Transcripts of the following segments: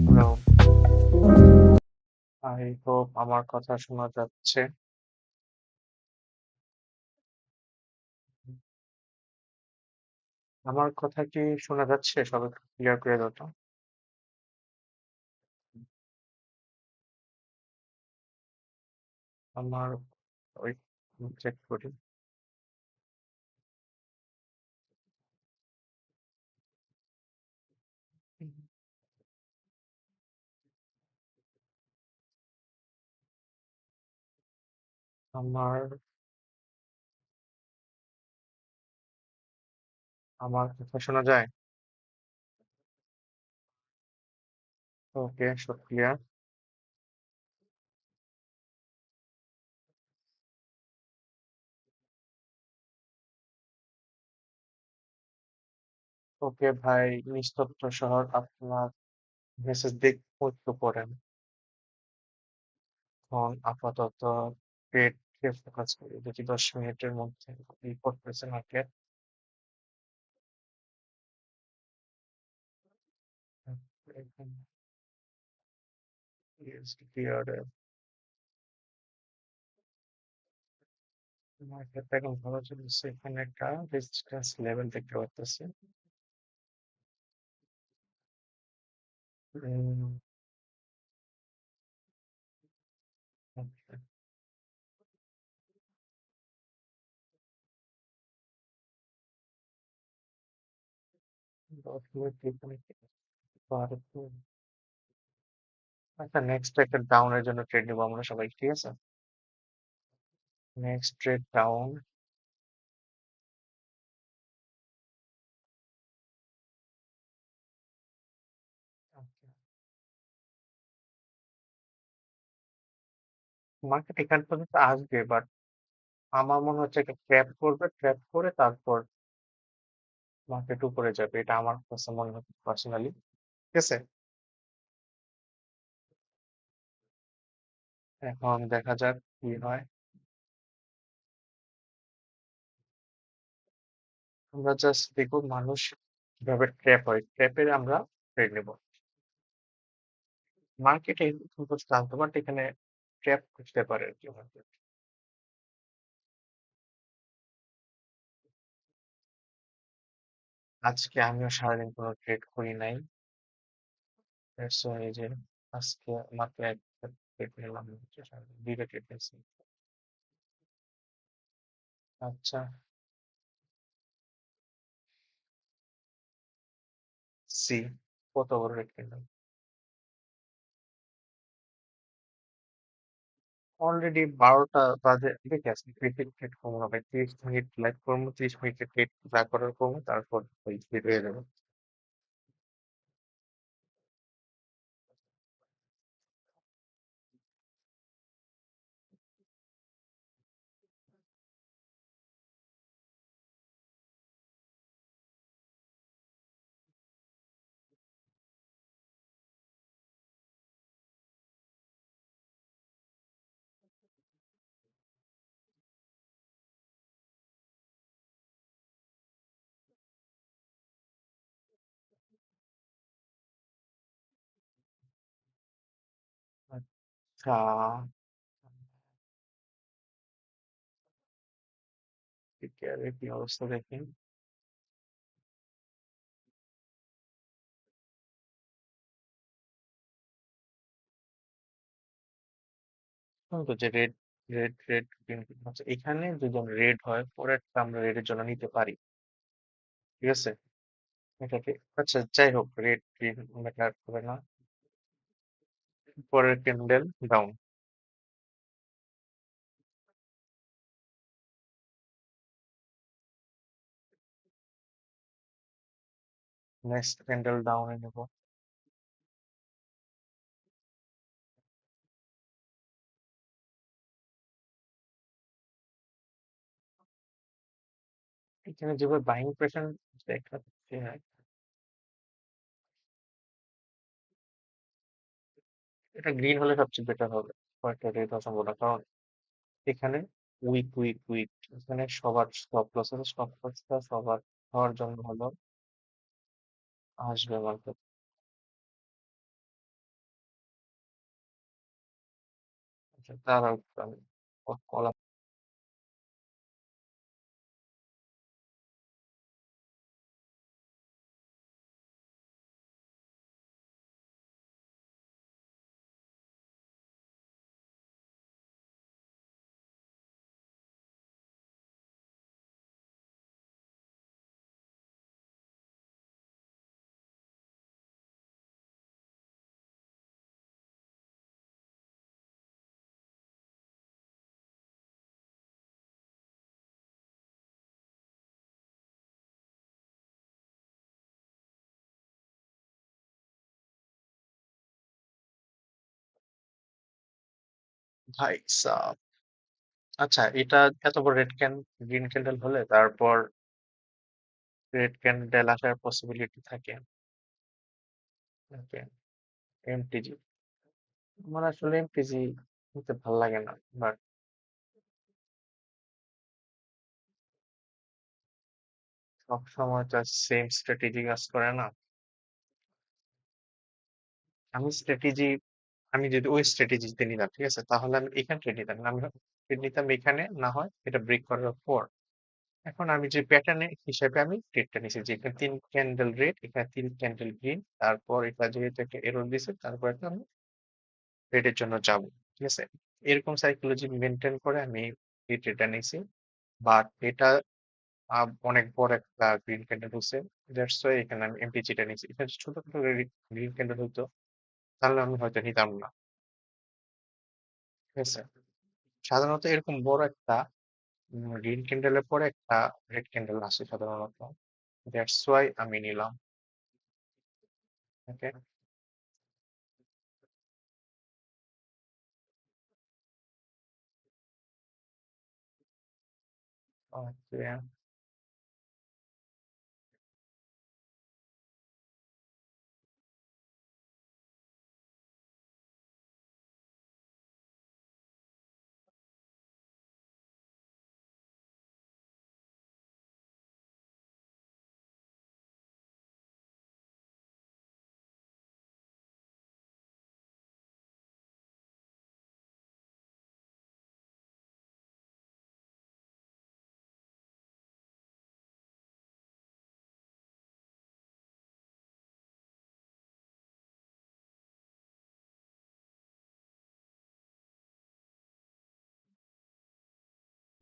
Hello, I hope আমার কথা শোনা যাচ্ছে। আমার কথা কি শোনা যাচ্ছে? সব একটু ক্লিয়ার করে দাও তো। আমার ওই চেক করি। আমার আমার কথা শোনা যায়? ওকে, সব ক্লিয়ার। ওকে ভাই, নিস্তব্ধ শহর আপনার মেসেজ দেখবো একটু পড়েন। এখন আপাতত পেটকে ফোকাস করি। দেখি 10 মিনিটের মধ্যে রিপোর্ট করেছেন আমাকে। ক্লিয়ার। আমার ক্ষেত্রে এখন ভালো চলছে। এখানে একটা রেজিস্ট্যান্স লেভেল দেখতে পারতেছি। উম, আচ্ছা, 10 মিনিট এখানে পারবো। আচ্ছা, নেক্সট একটা ডাউনের জন্য ট্রেড নিবো আমরা সবাই, ঠিক আছে? Next trade down. মার্কেট এখান পর্যন্ত আসবে, বাট আমার মনে হচ্ছে একটা ট্র্যাপ করবে, ট্র্যাপ করে তারপর মার্কেট উপরে যাবে, এটা আমার কাছে মনে হচ্ছে পার্সোনালি। ঠিক আছে, এখন দেখা যাক কি হয়। আমরা জাস্ট দেখবো মানুষ কিভাবে ট্র্যাপ হয়, ট্র্যাপের আমরা ট্রেড নেব। মার্কেটে কিন্তু জানতো, বাট এখানে ট্র্যাপ করতে পারে আর কি market। আজকে আমিও সারাদিন কোনো ট্রেড করি নাই। সো এই যে আজকে মাত্র একটা ট্রেড নিলাম, হচ্ছে সারাদিন দুইটা ট্রেড নিয়েছি। আচ্ছা, সি, কত বড় রেট কিনলাম? অলরেডি 12টা বাজে দেখে আসি, ক্রিকেট ট্রেড করবো না ভাই, 30 মিনিট লাইভ করবো, 30 মিনিটের ট্রেড যা করার করবো, তারপর ওই বের হয়ে যাবো। আহ কেয়ারের কি অবস্থা দেখি। তো যে রেড রেড রেড গ্রিন আচ্ছা এখানে যদি আমরা রেড হয় পরেরটা আমরা রেডের জন্য নিতে পারি, ঠিক আছে? এটাকে আচ্ছা যাই হোক রেড গ্রিন ম্যাটার করে না। পরের ক্যান্ডেল ডাউন, নেক্সট ক্যান্ডেল ডাউনে নেব। এখানে যেভাবে বাইং প্রেশার দেখাচ্ছে, এটা গ্রিন হলে সবচেয়ে বেটার হবে, কয়েকটা রেড হওয়ার সম্ভাবনা, কারণ এখানে উইক উইক উইক, এখানে সবার স্টপ লস আছে, স্টপ লসটা সবার হওয়ার জন্য হলো আসবে মার্কেট। আচ্ছা তার আমি কলা ভাই সাব। আচ্ছা এটা এত বড় রেড ক্যান গ্রিন ক্যান্ডেল হলে তারপর রেড ক্যান্ডেল আসার পসিবিলিটি থাকে। ওকে, এমটিজি, আমার আসলে এমটিজি নিতে ভাল লাগে না, বাট সব সময় তো সেম স্ট্র্যাটেজি কাজ করে না। আমি স্ট্র্যাটেজি, আমি যদি ওই স্ট্র্যাটেজিতে নিতাম ঠিক আছে, তাহলে আমি এখানে ট্রেড নিতাম না, আমি ট্রেড নিতাম এখানে, না হয় এটা ব্রেক করার পর। এখন আমি যে প্যাটার্নে হিসেবে আমি ট্রেডটা নিছি, যে এখানে 3 ক্যান্ডেল রেড, এখানে 3 ক্যান্ডেল গ্রিন, তারপর এটা যেহেতু একটা এরর দিছে, তারপর একটা আমি রেডের জন্য যাব, ঠিক আছে? এরকম সাইকোলজি মেনটেন করে আমি এই ট্রেডটা নিছি, বাট এটা অনেক বড় একটা গ্রিন ক্যান্ডেল হচ্ছে, দ্যাটস ওয়াই এখানে আমি এমটিজিটা নিছি। এখানে যদি ছোটখাটো গ্রিন ক্যান্ডেল হতো তাহলে আমি হয়তো নিতাম না, ঠিক আছে? সাধারণত এরকম বড় একটা গ্রিন ক্যান্ডেলের পরে একটা রেড ক্যান্ডেল আসে সাধারণত, দ্যাটস ওয়াই আমি নিলাম। ওকে, ওকে।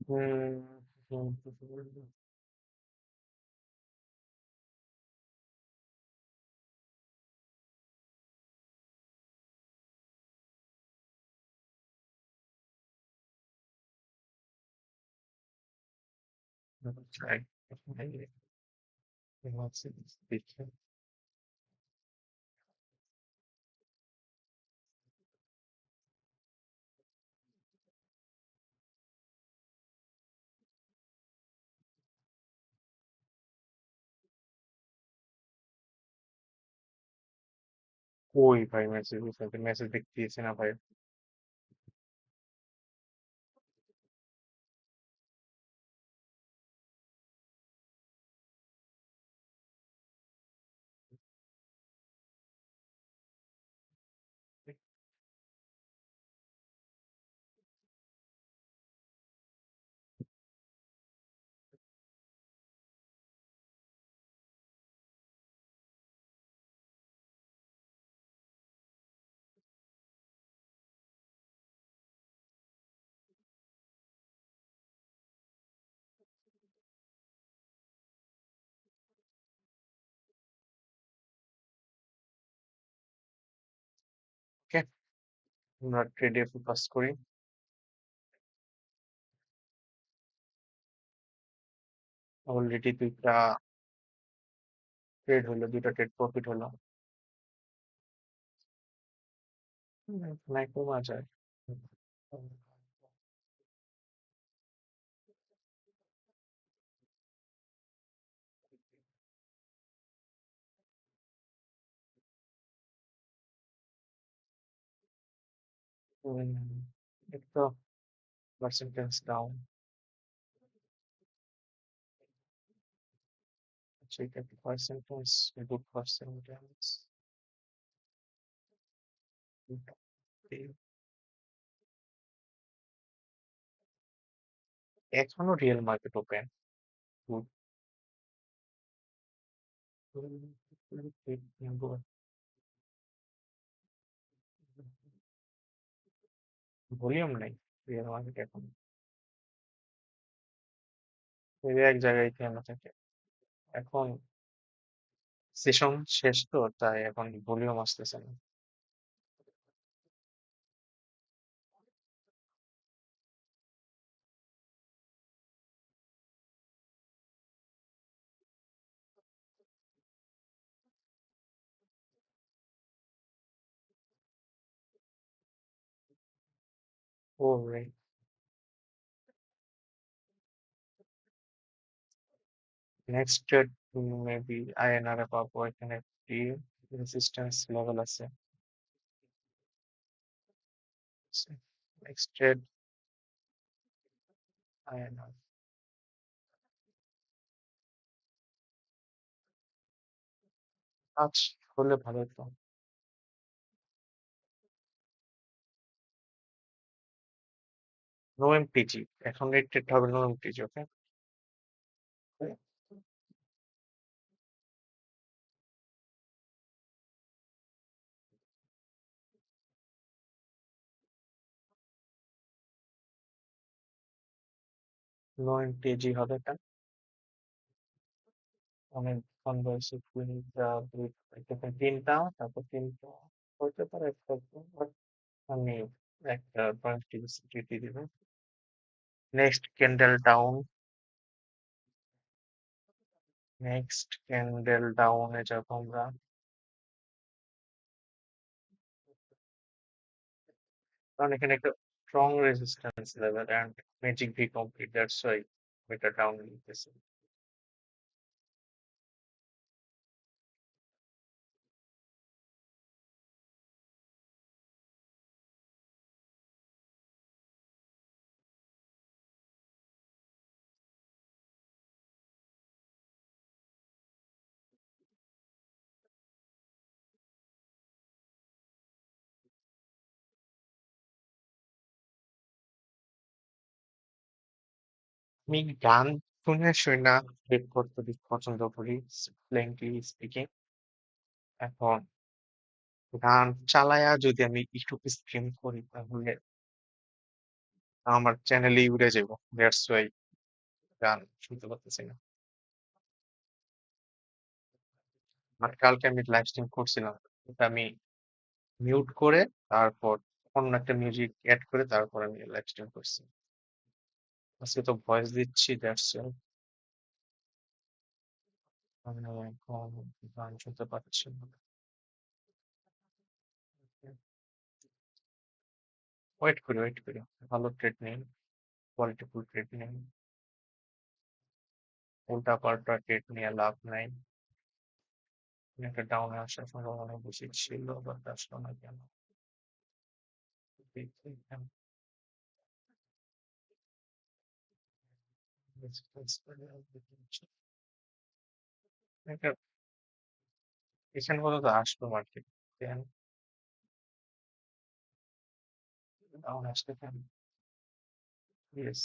হুম, হুম, try. দেখি। কই ভাই মেসেজ, মেসেজ দেখতেছি না ভাই। আমরা ট্রেডে ফোকাস করি। অলরেডি 2টা ট্রেড হলো, 2টা ট্রেড প্রফিট হলো। নাই কমা যায়। একটু পার্সেন্টেজ ডাউন। আচ্ছা, এটা একটু পার্সেন্টেজ, গুড পার্সেন্টেজ। এখনো real market open. Good. Volume নাই রিয়েল মার্কেট এখন, এই এক জায়গায় থেমে থাকে এখন। সেশন শেষ তো, তাই এখন ভলিউম আসতেছে না। Oh right. Next trade maybe INR এ পাবো, এখানে একটি রেজিস্ট্যান্স লেভেল আছে। Next trade INR. আজ হলে ভালো হতো। নো এমটিজি, এখন এই ট্রেডটা হবে নো এমটিজি। ওকে, নো এমটিজি হবে এটা। অনেকক্ষণ ধরে তিনটা, দুইটা, তিনটা, তারপর তিনটা হতে পারে একটা, but আমি একটা পজিটিভিটি দিব। Next candle down, next candle ডাউনে যাবো আমরা। কারণ এখানে একটা strong resistance level and magic V complete, that's why এটা ডাউন নিতেছে। আমি গান শুনে শুনে ট্রেড করতে বেশি পছন্দ করি, প্লেনলি স্পিকিং। এখন গান চালায়া যদি আমি ইউটিউব স্ট্রিম করি তাহলে আমার চ্যানেলেই উড়ে যাবো, দ্যাটস ওয়াই গান শুনতে পারতেছি না। বাট কালকে আমি লাইভ স্ট্রিম করছিলাম, ওটা আমি মিউট করে তারপর অন্য একটা মিউজিক অ্যাড করে তারপর আমি লাইভ স্ট্রিম করছি। আজকে তো ভয়েস দিচ্ছি, দ্যাটস ওয়াই আমি এখন গান শুনতে পাচ্ছি না। ওয়েট করি, ভালো ট্রেড নেই, কোয়ালিটিফুল ট্রেড নেই, উল্টা পাল্টা ট্রেড নিয়ে লাভ নাই। একটা ডাউনে আসার সম্ভাবনা বেশি ছিল, বাট আসলো না কেন দেখি এখানে। একটা এখানে পর্যন্ত আসলো মার্কেট, দেন ডাউন আসলে কেন? Yes.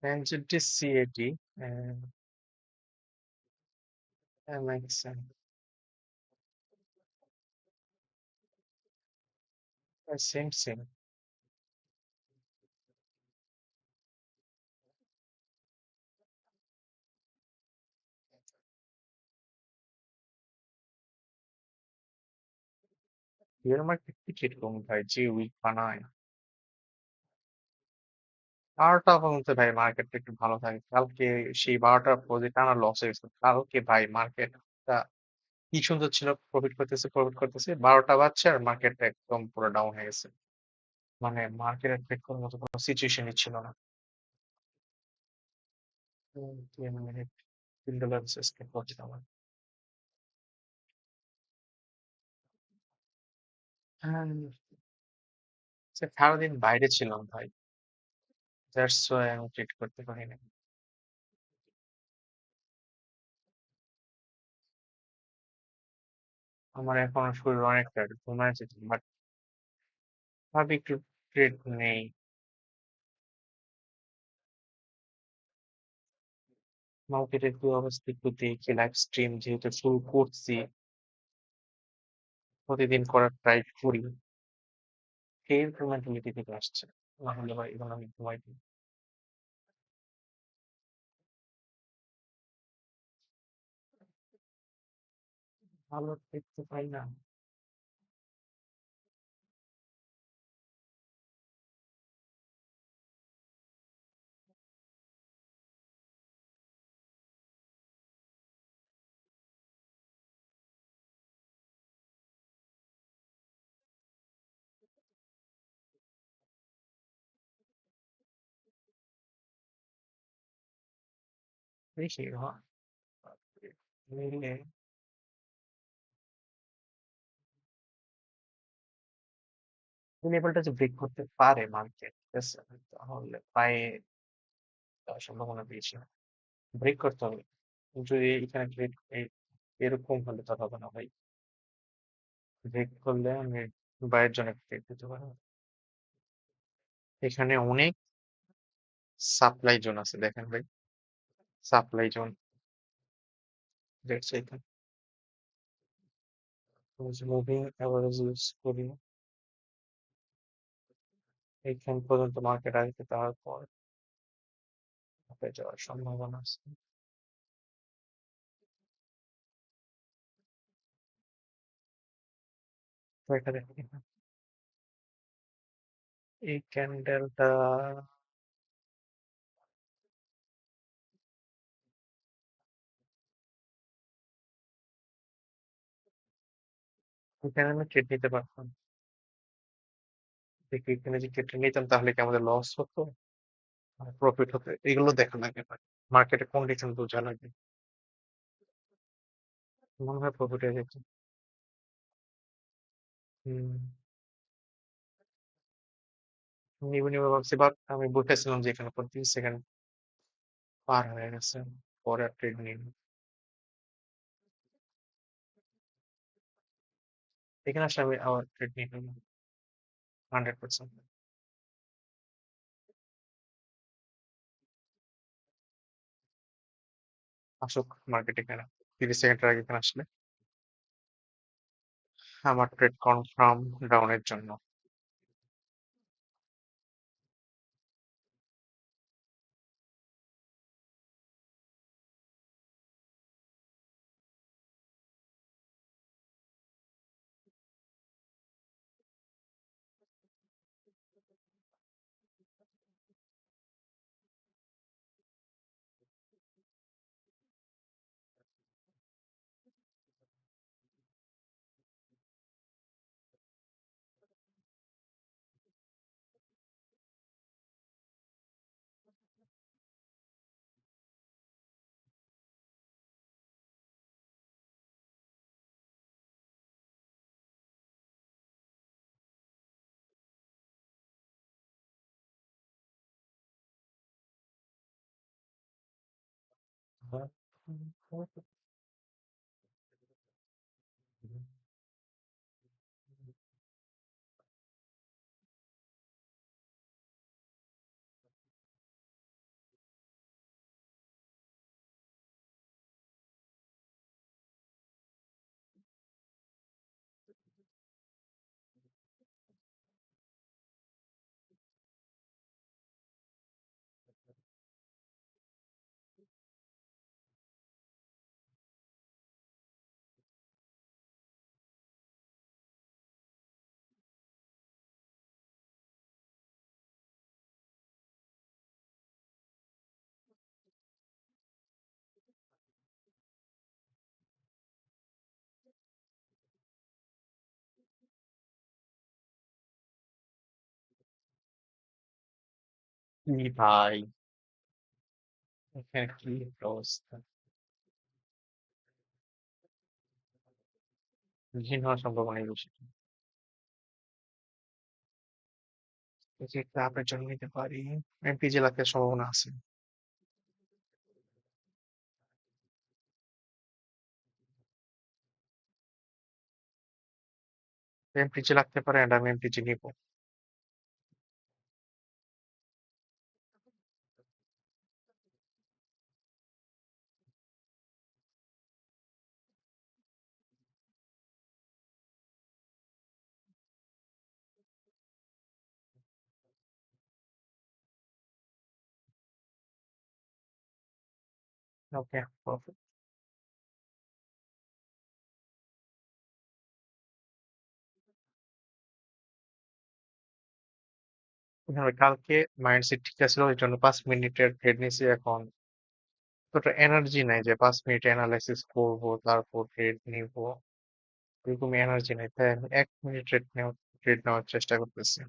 NZD-CAD and MXN. Same. Share market কি কিরকম ভাই, যে উইক বানায়? 12টা পর্যন্ত ভাই মার্কেটটা একটু ভালো থাকে। কালকে সেই 12টার পর যে টানা লস হয়ে গেছে। কালকে ভাই মার্কেটটা কি সুন্দর ছিল, প্রফিট করতেছে। 12টা বাজছে আর মার্কেটটা একদম পুরো ডাউন হয়ে গেছে। মানে মার্কেট ট্রেড করার মতো কোনো সিচুয়েশনই ছিল না। 3 মিনিট $3 স্কেপ করছে আমার। হ্যাঁ, সারাদিন বাইরে ছিলাম ভাই। দ্যাটস ওয়াই আমি ট্রেড করতে পারি না। আমার এখন শরীর অনেক টায়ার্ড, ঘুমায় যেত, বাট ভাবি একটু ট্রেড নেই। মার্কেটের কি অবস্থা একটু দেখি, লাইভ স্ট্রিম যেহেতু শুরু করছি, প্রতিদিন করার ট্রাই করি। সেই মেন্টালিটি থেকে আসছে। না হলে ভাই এখন আমি ঘুমাই দিই। ভালো দেখতে পাই না। দেখি নিলে এই লেভেলটা যে ব্রেক করতে পারে মার্কেট, ঠিক আছে, তাহলে পায়ে যাওয়ার সম্ভাবনা বেশি। ব্রেক করতে হবে। যদি এখানে ব্রেক এরকম হলে তো হবে না ভাই। ব্রেক করলে আমি বাইরের জন্য ব্রেক দিতে পারবো। এখানে অনেক সাপ্লাই জোন আছে, দেখেন ভাই। সাপ্লাই জোন দেখছি এখানে। মুভিং অ্যাভারেজ ইউজ করি এইখান পর্যন্ত, মার্কেট আসবে তারপর হয়ে যাওয়ার সম্ভাবনা আছে। তো এটা দেখি, এই ক্যান্ডেলটা এখানে আমি ট্রেড নিতে পারতাম। দেখি এখানে যে ট্রেড নিতাম তাহলে কি আমাদের লস হতো, প্রফিট হতো, এগুলো দেখা লাগে না। মার্কেটে কন্ডিশন বোঝা লাগে। মনে হয় প্রফিট হয়ে যেত। হম, নিবো ভাবছি, বাট আমি বুঝতেছিলাম যে এখানে পর 30 সেকেন্ড পার হয়ে গেছে, পরে আর ট্রেড নিই। এখানে আসলে আমি আবার ট্রেড নিয়ে নিবো 100%। আসুক মার্কেট এখানে 30 সেকেন্ডের আগে এখানে আসলে আমার ট্রেড কনফার্ম ডাউনের জন্য। কি ভাই, এখানে কি একটা অবস্থা, ঘিন হওয়ার সম্ভাবনাই বেশি। এই যে একটা আপের জন্য নিতে পারি, এমপিজি লাগার সম্ভাবনা আছে। এমপিজি লাগতে পারে, and আমি এমপিজি নিবো। ওকে, পারফেক্ট। কালকে মাইন্ডসেট ঠিক আছিল, ওই জন্য 5 মিনিটের ট্রেড নিছি। এখন তোটা এনার্জি নাই যে 5 মিনিট অ্যানালাইসিস করব, তারপর ট্রেড নিব। এরকম এনার্জি নাই, তাই আমি 1 মিনিট ট্রেড নেওয়ার চেষ্টা করতেছি।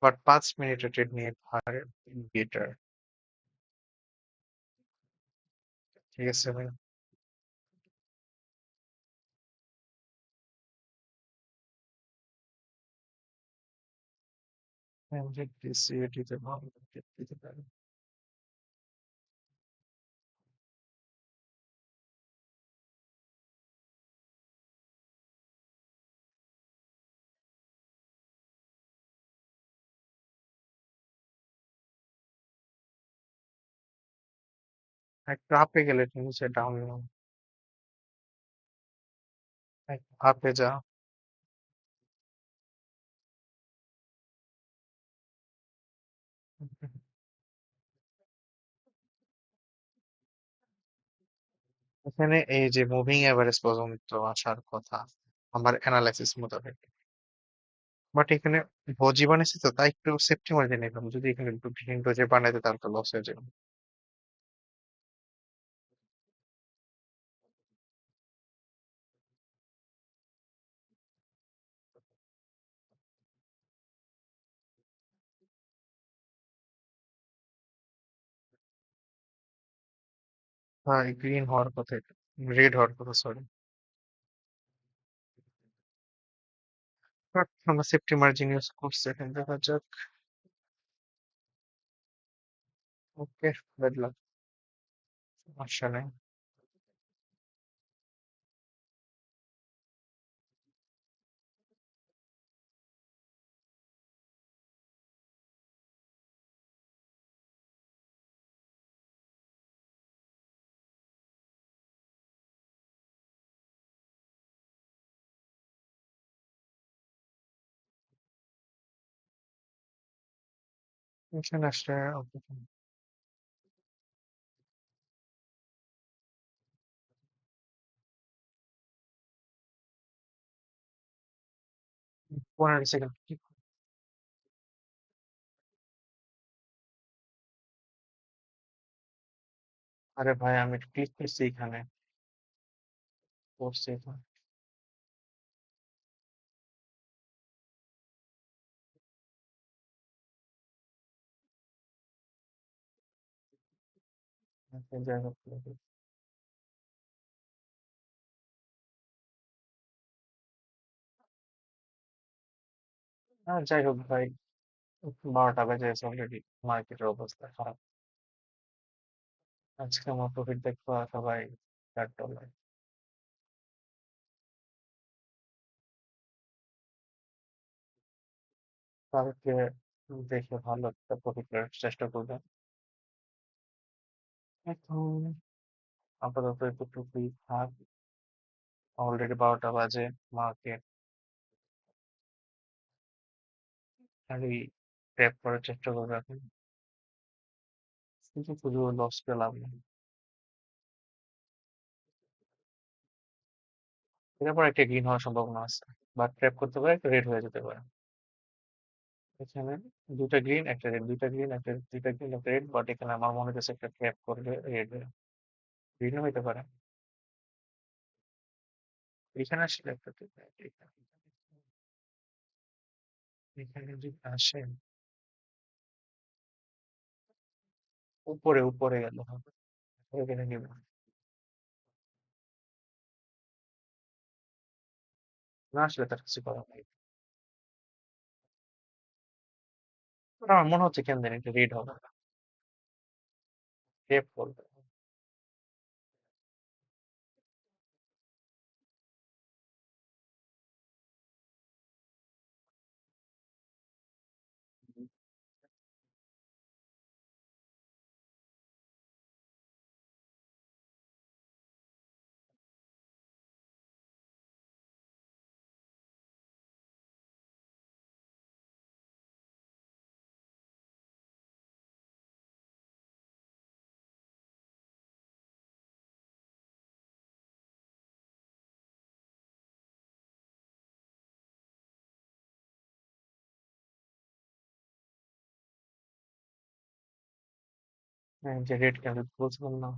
বাট 5 মিনিটের ট্রেড নিয়ে ভাই বেটার। ঠিক আছে ভাই। সিএটিতে ভালো দিতে পারি। একটু আপে গেলে নিচে ডাউন, আপে যা। এখানে এই যে মুভিং এভারেজ পর্যন্ত আসার কথা আমার অ্যানালাইসিস মোতাবেক। বাট এখানে ভোজি বানাইছে তো, তাই একটু সেফটি মার্জিন নিলাম। যদি এখানে একটু গ্রিন ডোজে বানাইতে তাহলে তো লস হয়ে যাবে। হ্যাঁ, গ্রিন হওয়ার কথা, রেড হওয়ার কথা, সরি। বাট আমরা সেফটি মার্জিন ইউজ করছি, এখন দেখা যাক। ওকে, ব্যাড লাক, সমস্যা নেই। এখানে আসলে okay, 15 সেকেন্ড। আরে ভাই, আমি ক্লিক করছি এখানে, করছি এখানে। আচ্ছা, যাই হোক। যাই হোক ভাই, 12টা বেজে গেছে অলরেডি, মার্কেটের অবস্থা খারাপ। আজকে আমার প্রফিট দেখবো সবাই $4। কালকে দেখে ভালো একটা প্রফিট করার চেষ্টা করবেন। এখন আপাতত এতটুকুই থাক। অলরেডি 12টা বাজে, মার্কেট খালি ট্যাপ করার চেষ্টা করবে এখন। কিন্তু শুধু লস পেলাম না। এরপর একটা গ্রিন হওয়ার সম্ভাবনা আছে, বা ট্র্যাপ করতে পারে, একটা রেড হয়ে যেতে পারে। এখানে দুটা গ্রিন একটা রেড, দুইটা গ্রিন একটা, দুইটা গ্রিন একটা রেড, বাট এখানে আমার মনে হচ্ছে একটা ট্র্যাপ করবে রেড, গ্রিনও হইতে পারে। এখানে আসলে একটা এখানে এখানে যদি আসে, উপরে গেলে হবে। উপরে গেলে নিব। না আসলে তার কিছু করার নাই। আমার মনে হচ্ছে কেন জানি এটা রেড হবে না। রেড করবে। হ্যাঁ, যে রেড ক্যান্ডেল বলছিলাম না।